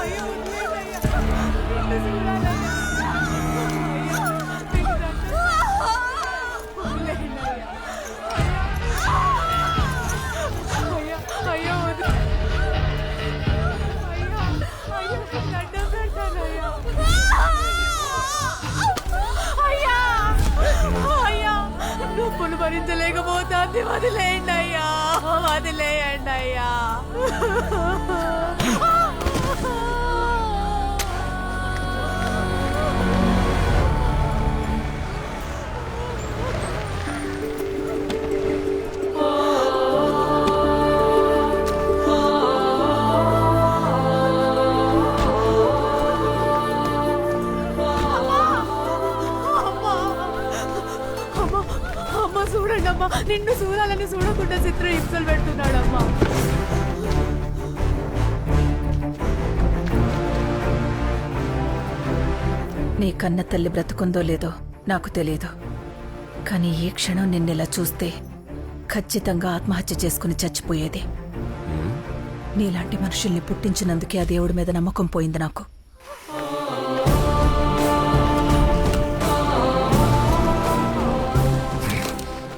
అయ్యో వదిలేనయ్యా. నిన్ను చూడాలయ్యా. అయ్యా, వదిలేనయ్యా. అయ్యా, అయ్యో వదిలే. అయ్యా, అయ్యో దండం పెడతానయ్యా. అయ్యా, అయ్యా నొప్పులు భరించలేకపోతాంది. వదిలేయండి అయ్యా, వదిలేయండి అయ్యా. అమ్మ చూడండి అమ్మా, నిన్ను చూడాలని చూడకుండా చిత్ర హింసలు పెడుతున్నాడమ్మా. నీ కన్న తల్లి బ్రతుకుందో లేదో నాకు తెలియదు, కానీ ఈ క్షణం నిన్నెలా చూస్తే ఖచ్చితంగా ఆత్మహత్య చేసుకుని చచ్చిపోయేది. నీలాంటి మనుషుల్ని పుట్టించినందుకే ఆ దేవుడి మీద నమ్మకం పోయింది నాకు.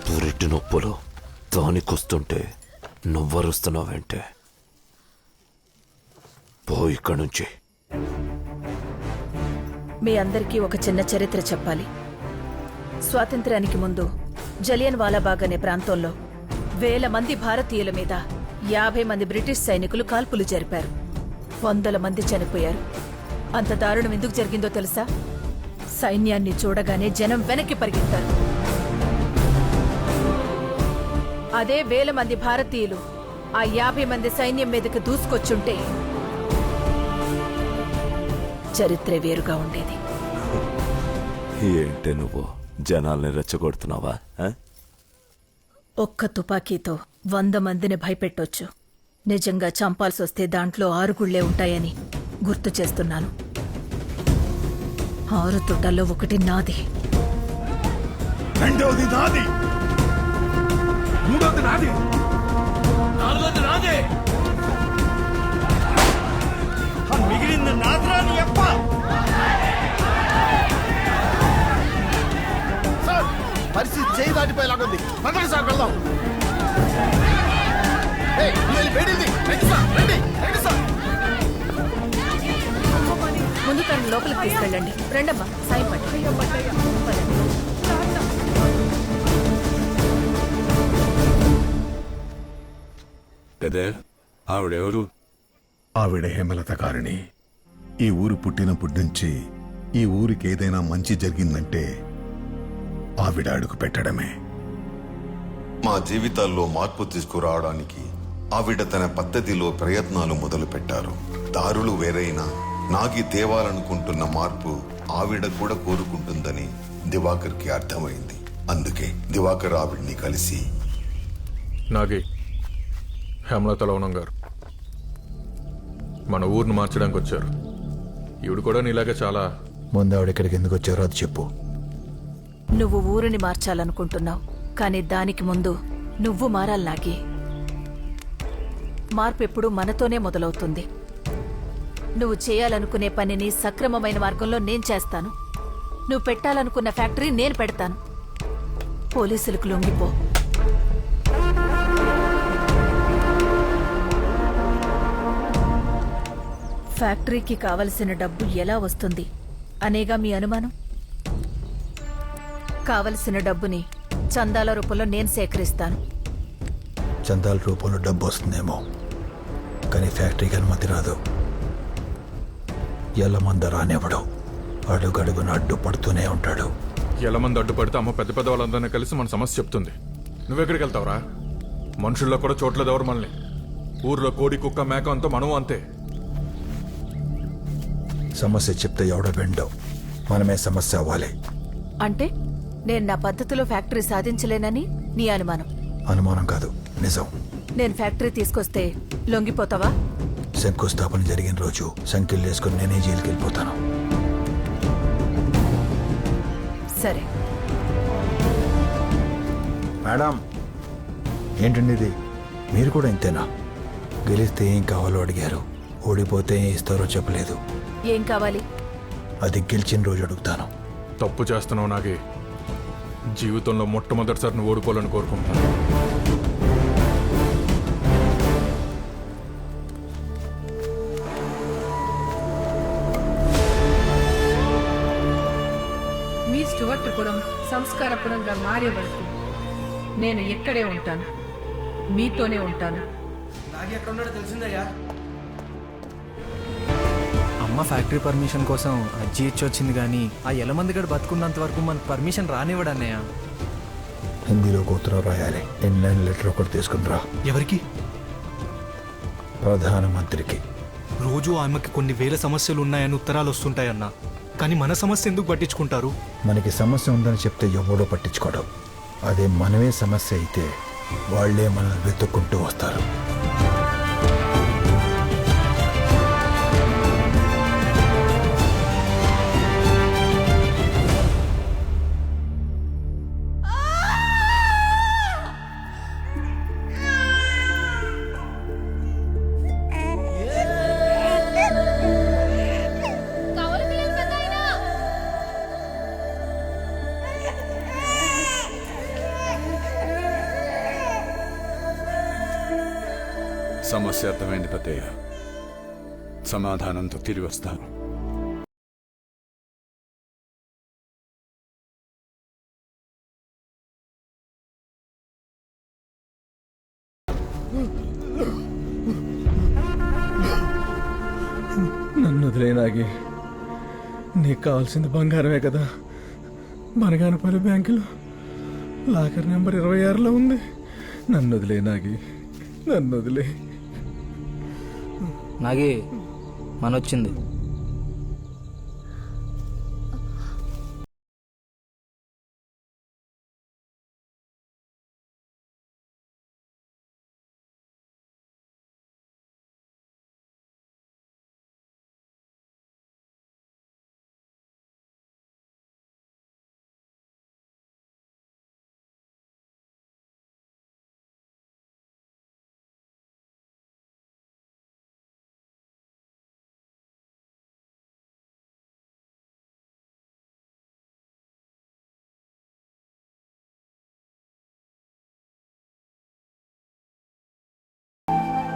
పురిటి నొప్పులు దానికొస్తుంటే నువ్వరుస్తున్నావంటే పో ఇక్కడి నుంచి. మీ అందరికీ ఒక చిన్న చరిత్ర చెప్పాలి. స్వాతంత్ర్యానికి ముందు జలియన్ వాలాబాగ్ అనే ప్రాంతంలో 1000 మంది భారతీయుల మీద 50 మంది బ్రిటిష్ సైనికులు కాల్పులు జరిపారు. 100 మంది చనిపోయారు. అంత దారుణం ఎందుకు జరిగిందో తెలుసా? సైన్యాన్ని చూడగానే జనం వెనక్కి పరిగెత్తారు. అదే 1000 మంది భారతీయులు ఆ 50 మంది సైన్యం మీదకి దూసుకొచ్చుంటే చరిత్ర వేరుగా ఉండేది. ఏంటే నువ్వు జనాల్ని రెచ్చగొడుతున్నావా? ఒక్క తుపాకీతో 100 మందిని భయపెట్టొచ్చు. నిజంగా చంపాల్సి వస్తే దాంట్లో 6 గుళ్లే ఉంటాయని గుర్తు చేస్తున్నాను. 6 తొట్టల్లో 1 నాది, రెండవది నాది, మూడవది నాది, నాలుగవది నాదే, మిగిలింది నాద్రాని అప్ప. సార్, పరిస్థితి చేయి దాటిపోయేలాగుంది. పదండి సార్, వెళ్దాం. ముందు తను లోపలికి తీసుకెళ్ళండి. రండమ్మా, సాయం పట్టి. ఆవిడెవరు? ఆవిడ హేమలత గారిని. ఈ ఊరు పుట్టినప్పటి నుంచి ఈ ఊరికి ఏదైనా మంచి జరిగిందంటే ఆవిడ అడుగు పెట్టడమే. మా జీవితాల్లో మార్పు తీసుకురావడానికి ఆవిడ తన పద్ధతిలో ప్రయత్నాలు మొదలుపెట్టారు. దారులు వేరైనా నాగి తేవాలనుకుంటున్న మార్పు ఆవిడ కూడా కోరుకుంటుందని దివాకర్కి అర్థమైంది. అందుకే దివాకర్ ఆవిడ్ని కలిసి, నాగి, హేమలత లవణం గారు మన ఊరిని మార్చడానికి వచ్చారు. ఈవిడ కూడా నీలాగే చాలా. ముందు ఆవిడ ఇక్కడికి ఎందుకు వచ్చారో అది చెప్పు. నువ్వు ఊరిని మార్చాలనుకుంటున్నావు, కానీ దానికి ముందు నువ్వు మారాలి నాగి. మార్పు ఎప్పుడు మనతోనే మొదలవుతుంది. నువ్వు చేయాలనుకునే పనిని సక్రమమైన మార్గంలో నేను చేస్తాను. నువ్వు పెట్టాలనుకున్న ఫ్యాక్టరీ నేను పెడతాను. పోలీసులకు లొంగిపో. ఫ్యాక్టరీకి కావలసిన డబ్బు ఎలా వస్తుంది అనేగా మీ అనుమానం? కావలసిన డబ్బుని చందాల రూపంలో నేను సేకరిస్తాను. చందాల రూపంలో డబ్బు వస్తుందేమో, కానీ ఫ్యాక్టరీకి అనుమతి రాదు. ఎల్లమంద రానివ్వడు. అడుగడుగున అడ్డుపడుతూనే ఉంటాడు. ఎలా మంది అడ్డుపడితే అమ్మ పెద్ద పెద్ద వాళ్ళందరినీ కలిసి మన సమస్య చెప్తుంది. నువ్వెక్కడికి వెళ్తావురా? మనుషుల్లో కూడా చోట్లేదెవరు మనల్ని. ఊర్లో కోడి కుక్క మేక అంతా మనం అంతే. సమస్య చెప్తే ఎవడ వెండవు. మనమే సమస్య అవ్వాలి. అంటే నేను నా పద్ధతిలో ఫ్యాక్టరీ సాధించలేనని నీ అనుమానం? అనుమానం కాదు, నిజం. నేను ఫ్యాక్టరీ తీసుకొస్తే లొంగిపోతావా? శంకుస్థాపన జరిగిన రోజు సంఖ్యలు వేసుకుని నేనే జైలుకి వెళ్ళిపోతాను. సరే. మేడం, ఏంటండి ఇది? మీరు కూడా ఇంతేనా? గెలిస్తే ఏం కావాలో అడిగారు, ఓడిపోతే ఏం ఇస్తారో చెప్పలేదు. ఏం కావాలి? అది గెలిచిన రోజు అడుగుతాను. తప్పు చేస్తున్నావు నాగి. జీవితంలో మొట్టమొదటిసారి నువ్వు ఓడిపోవాలని కోరుకుంటున్నాను. మీ స్టువర్ట్పురం సంస్కారపురంగా మారే వరకు నేను ఇక్కడే ఉంటాను, మీతోనే ఉంటాను. అమ్మ ఫ్యాక్టరీ పర్మిషన్ కోసం అజ్జి ఇచ్చి వచ్చింది, కానీ ఆ ఎలమంది గడు బతుకున్నంత వరకు మనకు పర్మిషన్ రానివ్వడు అన్నయ్య. హిందీలో ఉత్తరం రాయాలి. ఇన్లైన్ లెటర్ ఒకటి తీసుకుని రా. ఎవరికి? ప్రధానమంత్రికి. రోజు ఆమెకి కొన్ని వేల సమస్యలు ఉన్నాయని ఉత్తరాలు వస్తుంటాయన్న, కానీ మన సమస్య ఎందుకు పట్టించుకుంటారు? మనకి సమస్య ఉందని చెప్తే ఎవడో పట్టించుకోవడం. అదే మనమే సమస్య అయితే వాళ్లే మనల్ని వెతుక్కుంటూ వస్తారు. సమస్య అర్థమైంది పెద్దయ్య. సమాధానంతో తిరిగి వస్తాను. నన్ను వదిలేనాగి. నీకు కావాల్సింది బంగారమే కదా. బనగానపల్లి బ్యాంకులో లాకర్ నెంబర్ 26లో ఉంది. నన్ను వదిలేనాగి, నన్ను వదిలే. నాగే మనొచ్చింది.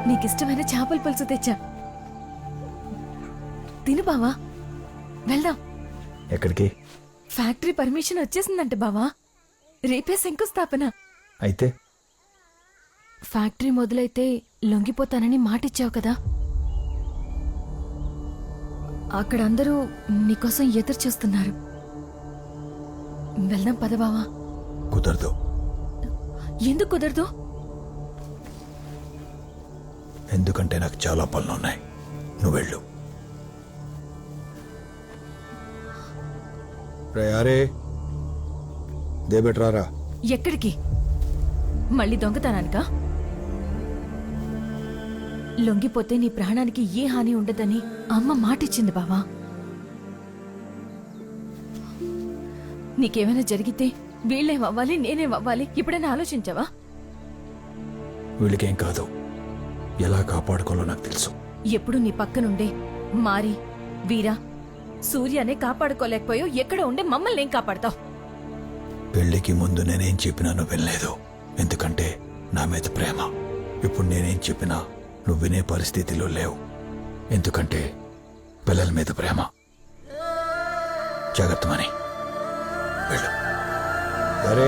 నీకిష్టమైన చేపల పులుసు తెచ్చా, తిను బావా. వెళ్దాం. ఎక్కడికి? ఫ్యాక్టరీ పర్మిషన్ వచ్చేసిందంట బావా. రేపే శంకుస్థాపన. అయితే ఫ్యాక్టరీ మొదలైతే లొంగిపోతానని మాటిచ్చావు కదా. అక్కడ అందరూ నీకోసం ఎదురు చూస్తున్నారు. వెళ్దాం పద బావా. కుదరదు. ఎందుకు కుదరదు? ఎందుకంటే నాకు చాలా పనులున్నాయి. నువ్వు వెళ్ళు. రే దేబెట్రారా. ఎక్కడికి? మళ్ళీ దొంగతనానికా? లొంగిపోతే నీ ప్రాణానికి ఏ హాని ఉండదని అమ్మ మాటిచ్చింది బావా. నీకేమైనా జరిగితే వీళ్ళేమవ్వాలి, నేనేమవ్వాలి? ఇప్పుడైనా ఆలోచించావా? వీళ్ళకేం కాదు. ఎలా కాపాడుకోవాలో నాకు తెలుసు. ఎప్పుడు నీ పక్కనుండే మారి, వీరా, సూర్యనే కాపాడుకోలేకపోయావు. ఎక్కడ ఉండే మమ్మల్ని ఏం కాపాడతావు? పెళ్లికి ముందు నేనేం చెప్పినా నువ్వు వినలేదు. ఎందుకంటే నా మీద ప్రేమ. ఇప్పుడు నేనేం చెప్పినా నువ్వు వినే పరిస్థితిలో లేవు. ఎందుకంటే పిల్లల మీద ప్రేమ. జాగ్రత్త మని వెళ్ళు. సరే.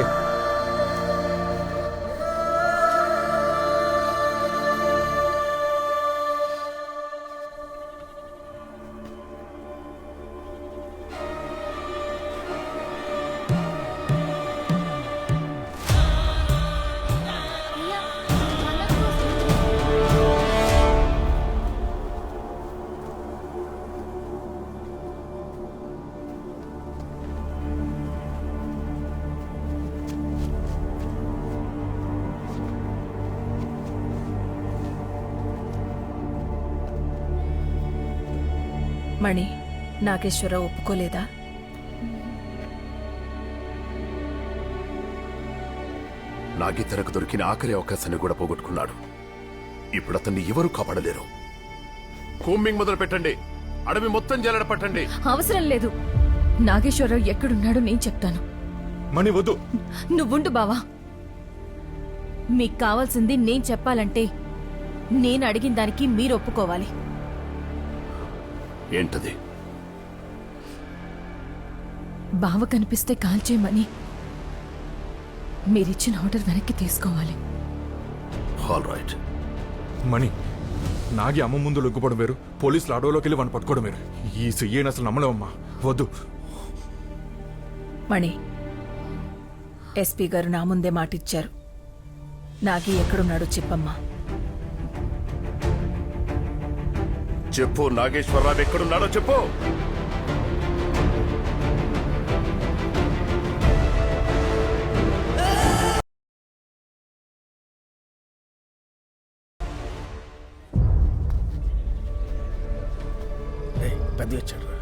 మణి, నాగేశ్వరరావు ఒప్పుకోలేదా? నాగితరకు దొరికిన ఆఖరి అవకాశాన్ని కూడా పోగొట్టుకున్నాడు. ఇప్పుడు అతన్ని ఎవరు కాపాడలేరు. కూంబింగ్ మొదలు పెట్టండి. అడవి మొత్తం జల్లెడ పట్టండి. అవసరం లేదు. నాగేశ్వరరావు ఎక్కడున్నాడో నేను చెప్తాను. మణి వద్దు. నువ్వుండు బావా. మీకు కావాల్సింది నేను చెప్పాలంటే నేను అడిగిన దానికి మీరు ఒప్పుకోవాలి. ఏంటది? బావ కనిపిస్తే కాల్చేయమని మీరిచ్చిన ఆర్డర్ వెనక్కి తీసుకోవాలి. All right. మణి, నాగి అమ్మ ముందు లొగ్గుపడం వేరు, పోలీసులు అడవులోకి వెళ్ళి వాడిని పట్టుకోవడం వేరు. ఈ చెయ్యని అసలు నమ్మలేమమ్మా. వద్దు. మణి, ఎస్పీ గారు నా ముందే మాటిచ్చారు. నాగి ఎక్కడున్నాడో చెప్పమ్మా. చెప్పు. నాగేశ్వరరావు ఎక్కడున్నాడో చెప్పు. పెద్ద వచ్చాడు.